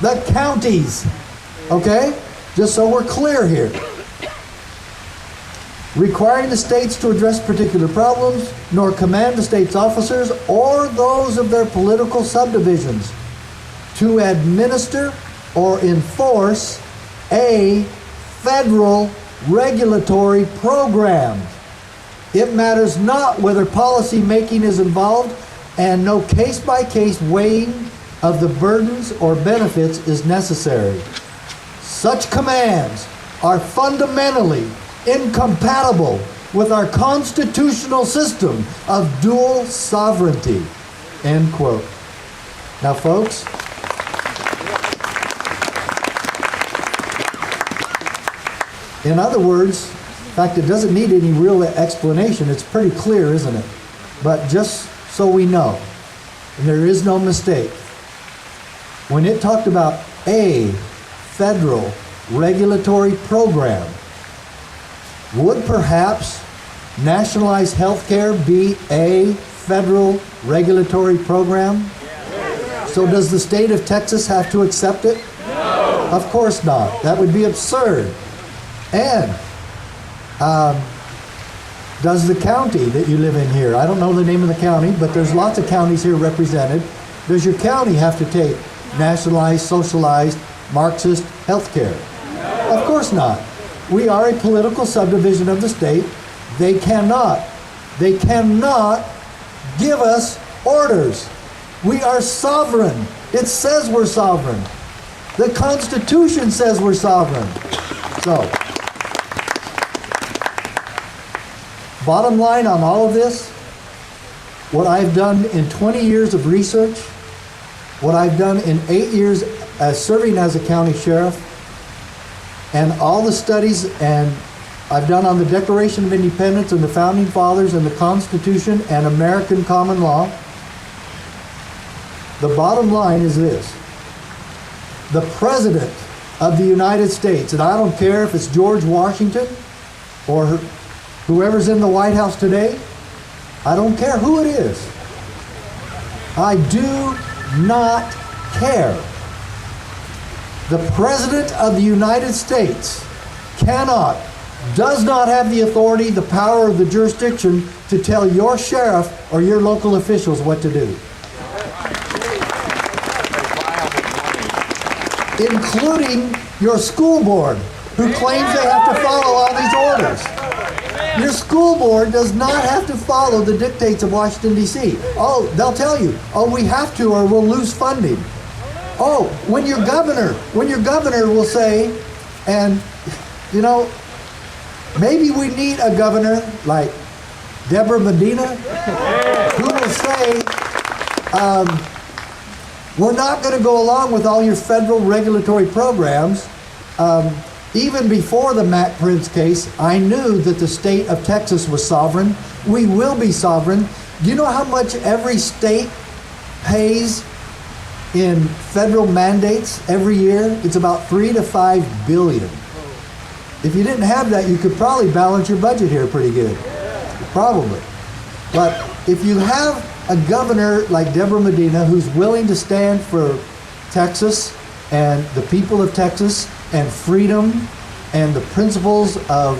the counties. Okay? Just so we're clear here. Requiring the states to address particular problems, nor command the state's officers or those of their political subdivisions to administer or enforce a federal regulatory program. It matters not whether policy making is involved, and no case-by-case weighing of the burdens or benefits is necessary. Such commands are fundamentally incompatible with our constitutional system of dual sovereignty. End quote. Now, folks, in other words, in fact, it doesn't need any real explanation. It's pretty clear, isn't it? But just so we know, and there is no mistake, when it talked about a federal regulatory program, would perhaps nationalized health care be a federal regulatory program? So does the state of Texas have to accept it? No. Of course not. That would be absurd. And does the county that you live in here, I don't know the name of the county, but there's lots of counties here represented. Does your county have to take nationalized, socialized, Marxist health care? No. Of course not. We are a political subdivision of the state. They cannot give us orders. We are sovereign. It says we're sovereign. The Constitution says we're sovereign. So, bottom line on all of this, what I've done in 20 years of research, what I've done in 8 years as serving as a county sheriff, and all the studies and I've done on the Declaration of Independence and the Founding Fathers and the Constitution and American common law, the bottom line is this. The President of the United States, and I don't care if it's George Washington or whoever's in the White House today, I don't care who it is. I do not care. The President of the United States does not have the authority, the power, or the jurisdiction to tell your sheriff or your local officials what to do. Including your school board, who claims they have to follow all these orders. Your school board does not have to follow the dictates of Washington, D.C. Oh, they'll tell you, oh, we have to or we'll lose funding. Oh, when your governor will say, and you know, maybe we need a governor like Deborah Medina, who will say, we're not going to go along with all your federal regulatory programs. Even before the Mack Prince case, I knew that the state of Texas was sovereign. We will be sovereign. Do you know how much every state pays in federal mandates every year? It's about $3 to $5 billion. If you didn't have that, you could probably balance your budget here pretty good. Probably. But if you have a governor like Deborah Medina who's willing to stand for Texas and the people of Texas and freedom and the principles of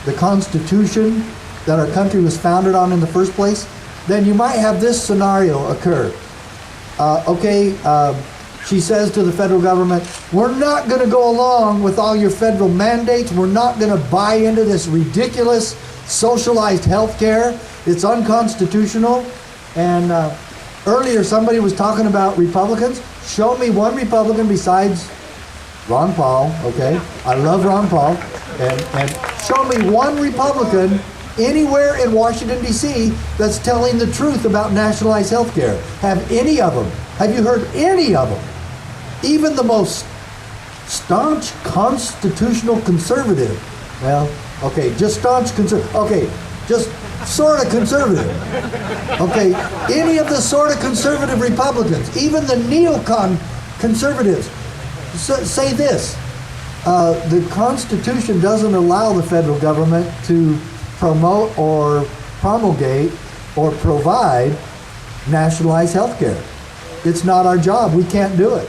the Constitution that our country was founded on in the first place, then you might have this scenario occur. She says to the federal government, we're not going to go along with all your federal mandates. We're not going to buy into this ridiculous socialized health care. It's unconstitutional. And earlier somebody was talking about Republicans. Show me one Republican besides Ron Paul, okay? I love Ron Paul. And show me one Republican anywhere in Washington, D.C. that's telling the truth about nationalized health care. Have any of them? Have you heard any of them? Even the most staunch constitutional conservative. Well, okay, just staunch conservative. Okay, just sort of conservative. Okay, any of the sort of conservative Republicans, even the neocon conservatives, say this. The Constitution doesn't allow the federal government to promote or promulgate or provide nationalized health care. It's not our job. We can't do it.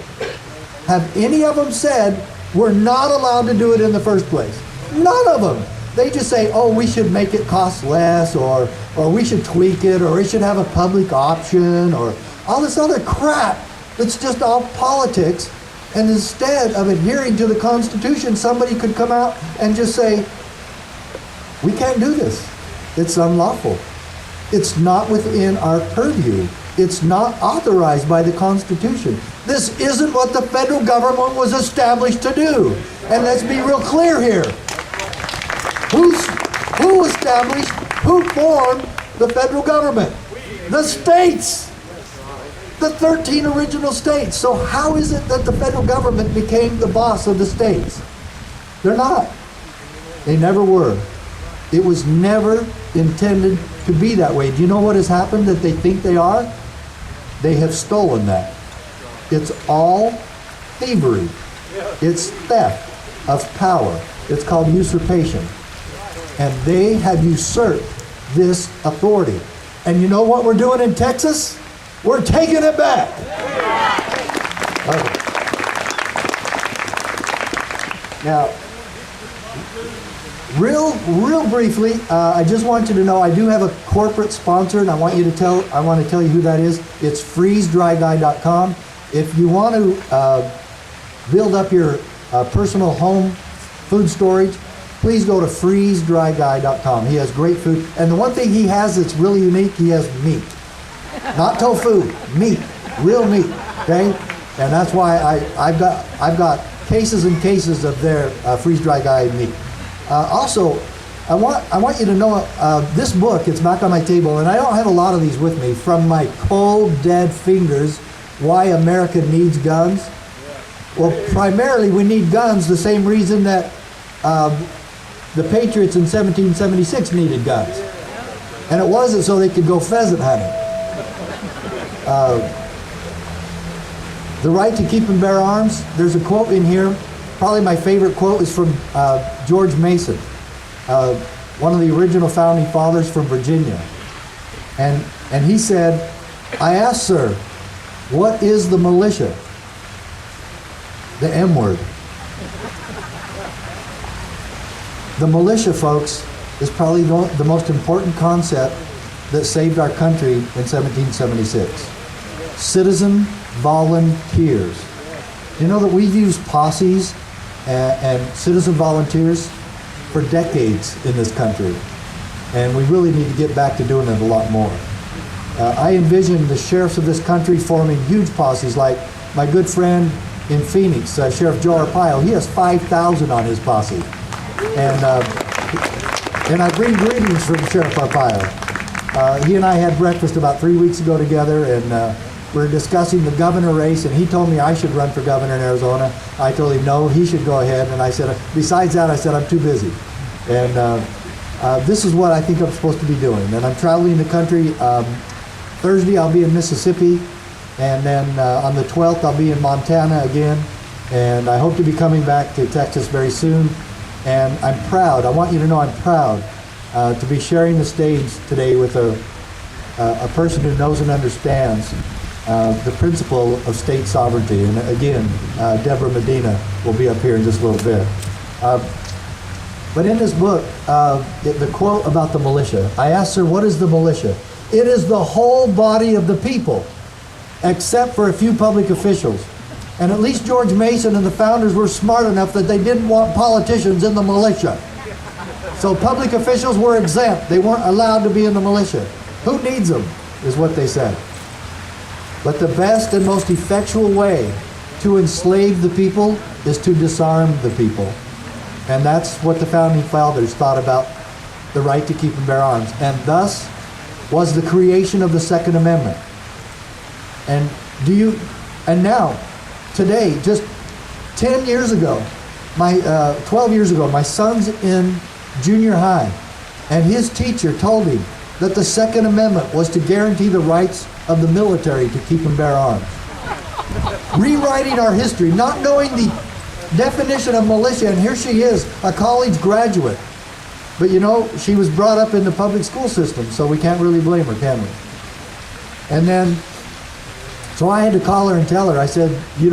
have any of them said we're not allowed to do it in the first place? None of them. They just say, oh, we should make it cost less, or we should tweak it, or it should have a public option, or all this other crap that's just all politics. And instead of adhering to the Constitution, somebody could come out and just say, we can't do this. It's unlawful. It's not within our purview. It's not authorized by the Constitution. This isn't what the federal government was established to do. And let's be real clear here. Who established, who formed the federal government? The states. The 13 original states. So how is it that the federal government became the boss of the states? They're not. They never were. It was never intended to be that way. Do you know what has happened that they think they are? They have stolen that. It's all thievery. It's theft of power. It's called usurpation. And they have usurped this authority. And you know what we're doing in Texas? We're taking it back. Okay. Now, real briefly, I just want you to know I do have a corporate sponsor, and I want to tell you who that is. It's freezedryguy.com. If you want to build up your personal home food storage, please go to freezedryguy.com. He has great food, and the one thing he has that's really unique, he has meat. Not tofu, meat, real meat, okay? And that's why I've got cases and cases of their freeze-dry guy meat. Also, I want you to know this book. It's back on my table, and I don't have a lot of these with me. From my cold, dead fingers, Why America Needs Guns. Well, primarily we need guns the same reason that the Patriots in 1776 needed guns, and it wasn't so they could go pheasant hunting. The right to keep and bear arms. There's a quote in here. Probably my favorite quote is from George Mason, one of the original founding fathers from Virginia. And he said, I asked, sir, what is the militia? The M word. The militia, folks, is probably the most important concept that saved our country in 1776. Citizen volunteers. You know that we've used posses and citizen volunteers for decades in this country, and we really need to get back to doing it a lot more. I envision the sheriffs of this country forming huge posses, like my good friend in Phoenix, Sheriff Joe Arpaio. He has 5,000 on his posse, and I bring greetings from Sheriff Arpaio. He and I had breakfast about 3 weeks ago together, and we're discussing the governor race, and he told me I should run for governor in Arizona. I told him no, he should go ahead, and I said, besides that, I said, I'm too busy. And this is what I think I'm supposed to be doing. And I'm traveling the country. Thursday, I'll be in Mississippi, and then on the 12th, I'll be in Montana again, and I hope to be coming back to Texas very soon. And I'm proud. I want you to know I'm proud to be sharing the stage today with a person who knows and understands the principle of state sovereignty. And again, Deborah Medina will be up here in just a little bit. But in this book, the quote about the militia, I asked her, what is the militia? It is the whole body of the people, except for a few public officials. And at least George Mason and the founders were smart enough that they didn't want politicians in the militia. So public officials were exempt. They weren't allowed to be in the militia. Who needs them, is what they said. But the best and most effectual way to enslave the people is to disarm the people. And that's what the founding fathers thought about the right to keep and bear arms. And thus was the creation of the Second Amendment. And now, today, just 10 years ago, 12 years ago, my son's in junior high, and his teacher told him that the Second Amendment was to guarantee the rights of the military to keep and bear arms. Rewriting our history, not knowing the definition of militia, and here she is, a college graduate. But you know, she was brought up in the public school system, so we can't really blame her, can we? And then, so I had to call her and tell her, I said, you